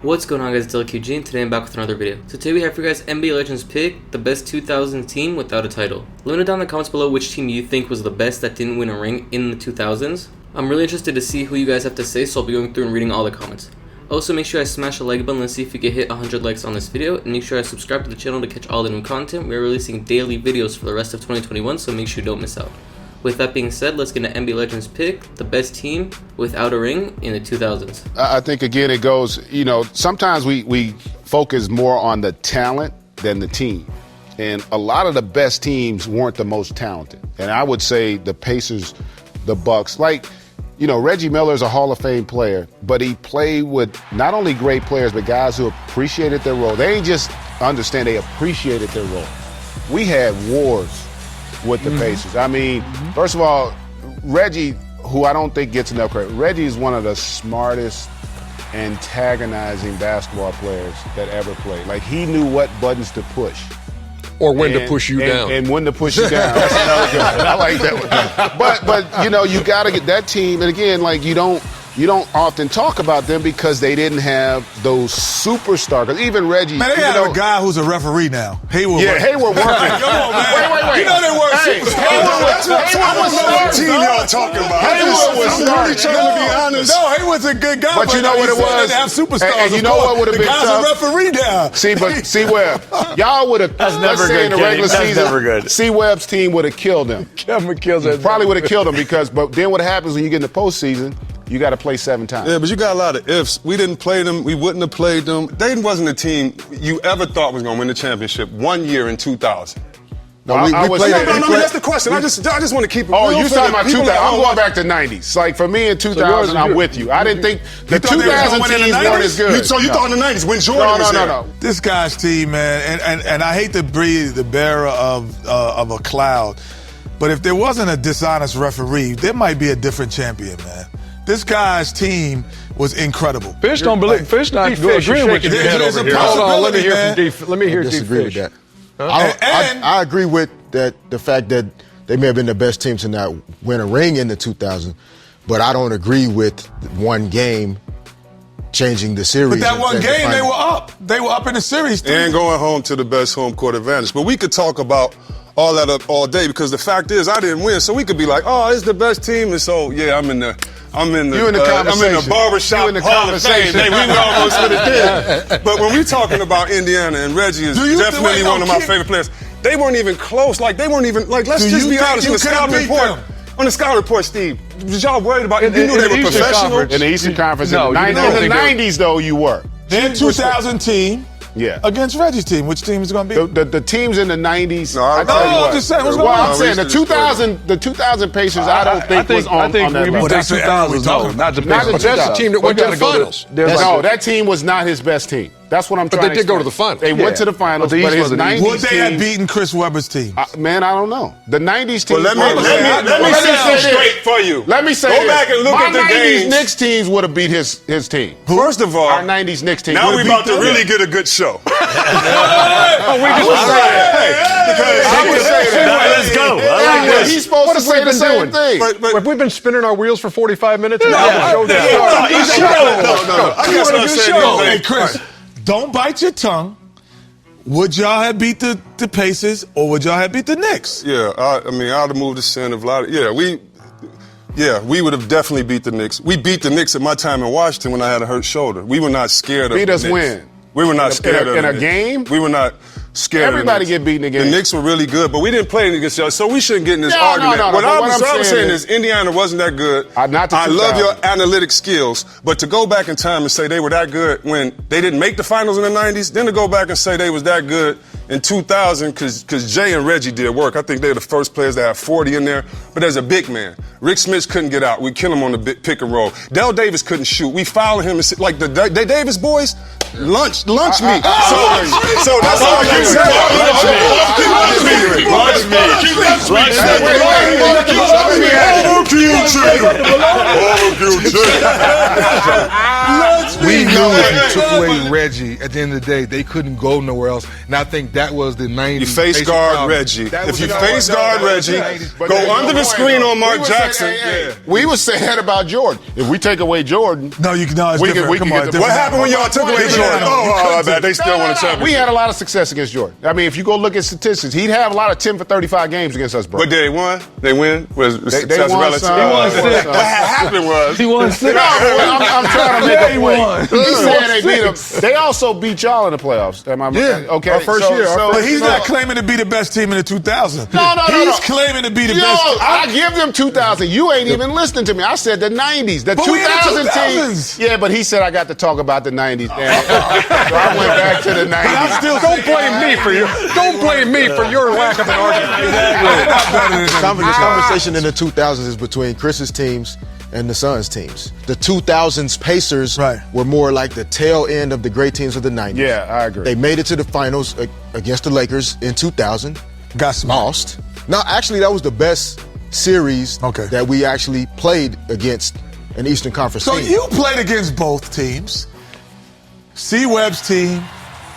What's going on, guys? It's LQG, and today I'm back with another video. So today we have for you guys NBA Legends pick the best 2000s team without a title. Let me know down in the comments below which team you think was the best that didn't win a ring in the 2000s. I'm really interested to see who you guys have to say, so I'll be going through and reading all the comments. Also, make sure I smash the like button. Let's see if we can hit 100 likes on this video, and make sure I subscribe to the channel to catch all the new content. We're releasing daily videos for the rest of 2021, so make sure you don't miss out. With that being said, let's get into NBA Legends pick the best team without a ring in the 2000s. I think, again, it goes, sometimes we focus more on the talent than the team. And a lot of the best teams weren't the most talented. And I would say the Pacers, the Bucks, Reggie Miller's a Hall of Fame player, but he played with not only great players, but guys who appreciated their role. They ain't just understand, they appreciated their role. We had wars with the Pacers. I mean, first of all, Reggie, who I don't think gets enough credit, Reggie is one of the smartest, antagonizing basketball players that ever played. Like, he knew what buttons to push. Or when to push you down. And when to push you down. That's another good one. I like that one. But you got to get that team. And again, you don't often talk about them because they didn't have those superstars. Because even Reggie. Man, they have a guy who's a referee now. Hayward. Yeah, Hayward working. Come on, man. Wait. You know they work superstars. Hayward was what team y'all talking about. Hayward was really trying to be honest. No, Hayward's a good guy. But you know what it was? They have superstars. And you know what would have been tough? The guy's a referee now. See where y'all would have. That's never good. In the regular season, never good. C-Webb's team would have killed him. Probably would have killed him but then what happens when you get in the postseason? You got to play 7 times. Yeah, but you got a lot of ifs. We didn't play them. We wouldn't have played them. They wasn't a team you ever thought was going to win the championship 1 year in 2000. No, that's the question. I just want to keep it. Oh, you're talking about 2000. I'm going back to 90s. Like, for me in 2000, I'm with you. I didn't think the 2000 teams weren't as good. So you thought in the 90s when Jordan was there? No. This guy's team, man, and I hate to be the bearer of a cloud, but if there wasn't a dishonest referee, there might be a different champion, man. This guy's team was incredible. Fish don't believe. Fish not agreeing with you. There's a Hold on, let me hear I disagree with that. Huh? I agree with that. The fact that they may have been the best team to not win a ring in the 2000s, but I don't agree with one game changing the series. But that one game, they were up. They were up in the series. And going home to the best home court advantage. But we could talk about all that up all day because the fact is I didn't win, so we could be like, oh, it's the best team, and so yeah, I'm in the barbershop Hall of Fame. Hey, we almost would have did. But when we're talking about Indiana, and Reggie is definitely one of my favorite players, they weren't even close. Let's just be honest. On the scouting report, Steve, was y'all worried about? You knew they were professional in the Eastern Conference. In the 90s, though, you were. Their 2000 team. Yeah. Against Reggie's team, which team is it going to be? The teams in the 90s. I'm just saying. What's going on? I'm saying the 2000 Pacers. I don't think was on that level. We beat the 2000s, no, not the Pacers. That's the team that went to the finals. No, that team was not his best team. That's what I'm trying to But they did go to the finals. They went to the finals, but his 90s team. Would they have beaten Chris Webber's team? Man, I don't know. The 90s team. Let me say straight for you. Let me say Go back and look at the games. My 90s Knicks teams would have beat his team. First of all, our 90s Knicks team. Now we're about to really get a good show. Let's go. He's supposed to say the same thing. If we've been spinning our wheels for 45 minutes, no. I guess I'm saying Hey, Chris, don't bite your tongue. Would y'all have beat the Pacers or would y'all have beat the Knicks? Yeah, I mean, I'd have moved the center of a lot. We would have definitely beat the Knicks. We beat the Knicks at my time in Washington when I had a hurt shoulder. We were not scared of the Knicks. Beat us when? We were not scared of in a game. We were not scared. Everybody get beaten again. The Knicks were really good, but we didn't play against y'all, so we shouldn't get in this argument. What I'm saying is Indiana wasn't that good. I love your analytic skills, but to go back in time and say they were that good when they didn't make the finals in the 90s, then to go back and say they was that good in 2000 because Jay and Reggie did work. I think they're the first players that have 40 in there, but there's a big man. Rick Smith couldn't get out. We kill him on the pick and roll. Dell Davis couldn't shoot. We fouled him and like the Davis boys, lunch me. So that's all I can say. Lunch me. We knew if you took away Reggie, at the end of the day, they couldn't go nowhere else. And I think that was the 90s. You face guard Reggie. If you face guard Reggie, go under the screen on Mark Jackson. We would say that about Jordan. If we take away Jordan, no, you can. No, it's different. What happened when y'all took away Jordan? Oh, they still won a championship. We had a lot of success against Jordan. I mean, if you go look at statistics, he'd have a lot of 10 for 35 games against us, bro. But they won. They win. They won some. What happened was he won 6. I'm trying to make a point. He said they beat them. them. They also beat y'all in the playoffs. Am I okay? Our first year. But he's not claiming claiming to be the best team in the 2000s. No. He's claiming to be the best. I give them 2000. You ain't even listening to me. I said the 90s. The 2000 team. Yeah, but he said I got to talk about the 90s. So I went back to the 90s. Don't blame me for your lack of an argument. The conversation in the 2000s is between Chris's teams and the Suns teams. The 2000s Pacers were more like the tail end of the great teams of the 90s. Yeah, I agree. They made it to the finals against the Lakers in 2000. Got lost. No, actually, that was the best series that we actually played against an Eastern Conference team. So you played against both teams. C-Webb's team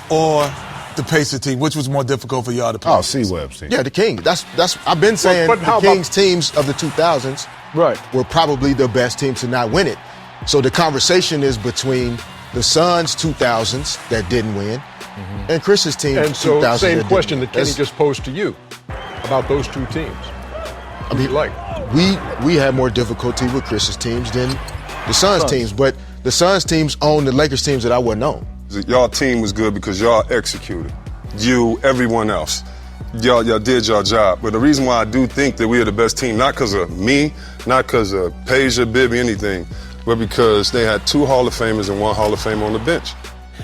or the Pacers team, which was more difficult for y'all to play? Oh, C-Webb's team. Yeah, the Kings. That's I've been saying the Kings teams of the 2000s were probably the best team to not win it. So the conversation is between the Suns 2000s that didn't win and Chris's team. And so, 2000s same that question didn't that Kenny just posed to you about those two teams. I mean, we had more difficulty with Chris's teams than the Suns teams, but the Suns teams own the Lakers teams that I wouldn't own. Y'all team was good because y'all executed. You, everyone else. Y'all did your job. But the reason why I do think that we are the best team, not because of me, not because of Peja, Bibby, anything, but because they had 2 Hall of Famers and 1 Hall of Famer on the bench.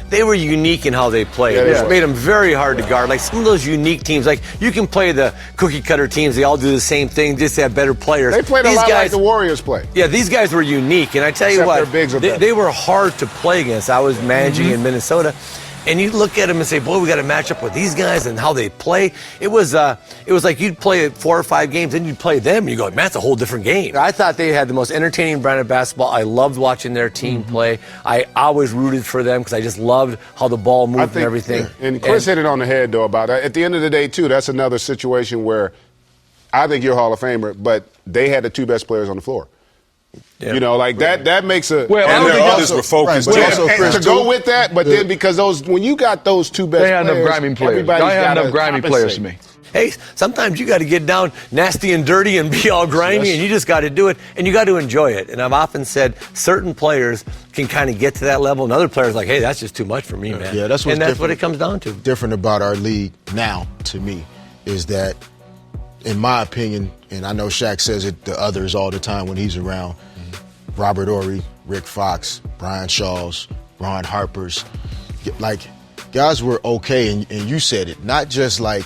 They were unique in how they played. It made them very hard to guard. Like some of those unique teams, like you can play the cookie cutter teams. They all do the same thing, just have better players. They played a lot like the Warriors play. Yeah, these guys were unique. And I tell you what, they were hard to play against. I was managing in Minnesota. And you look at them and say, boy, we got to match up with these guys and how they play. It was like you'd play 4 or 5 games, then you'd play them, and you go, man, that's a whole different game. I thought they had the most entertaining brand of basketball. I loved watching their team play. I always rooted for them because I just loved how the ball moved and everything. And Chris hit it on the head, though, about that. At the end of the day, too, that's another situation where I think you're a Hall of Famer, but they had the 2 best players on the floor. Yeah. You know, like that makes a. Well, and their others were focused. And to go with that, but then because when you got those 2 best players, they had enough grimy players. They had enough grimy players to me. Hey, sometimes you got to get down nasty and dirty and be all grimy, and you just got to do it, and you got to enjoy it. And I've often said certain players can kind of get to that level, and other players are like, hey, that's just too much for me, man. Yeah, that's what it comes down to. Different about our league now, to me, is that, in my opinion, and I know Shaq says it to others all the time when he's around. Robert Horry, Rick Fox, Brian Shaw's, Ron Harper's, like guys were okay, and you said it. Not just like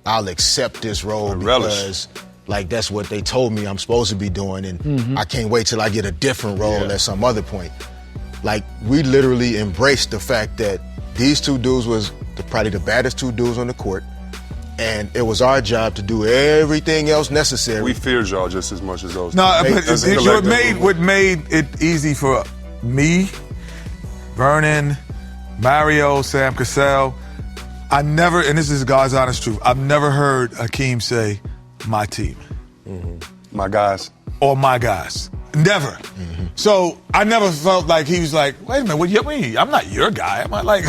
I'll accept this role because like that's what they told me I'm supposed to be doing, and I can't wait till I get a different role at some other point. Like we literally embraced the fact that these 2 dudes was probably the baddest 2 dudes on the court. And it was our job to do everything else necessary. We feared y'all just as much as those. No, but what made it easy for me, Vernon, Mario, Sam Cassell, I never, and this is God's honest truth, I've never heard Hakeem say, my team. My guys. Or my guys. Never. So I never felt like he was like, wait a minute, what do you mean? I'm not your guy. I'm not like,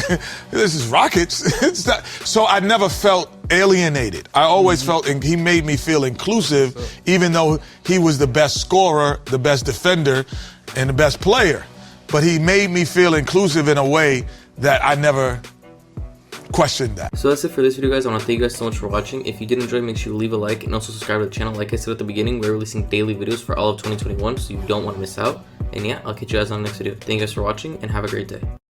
this is Rockets. It's not. So I never felt alienated. I always felt, and he made me feel inclusive, even though he was the best scorer, the best defender, and the best player. But he made me feel inclusive in a way that I never questioned that. So that's it for this video, guys. I want to thank you guys so much for watching. If you did enjoy, make sure you leave a like and also subscribe to the channel. Like I said at the beginning, we're releasing daily videos for all of 2021, so you don't want to miss out. And yeah, I'll catch you guys on the next video. Thank you guys for watching and have a great day.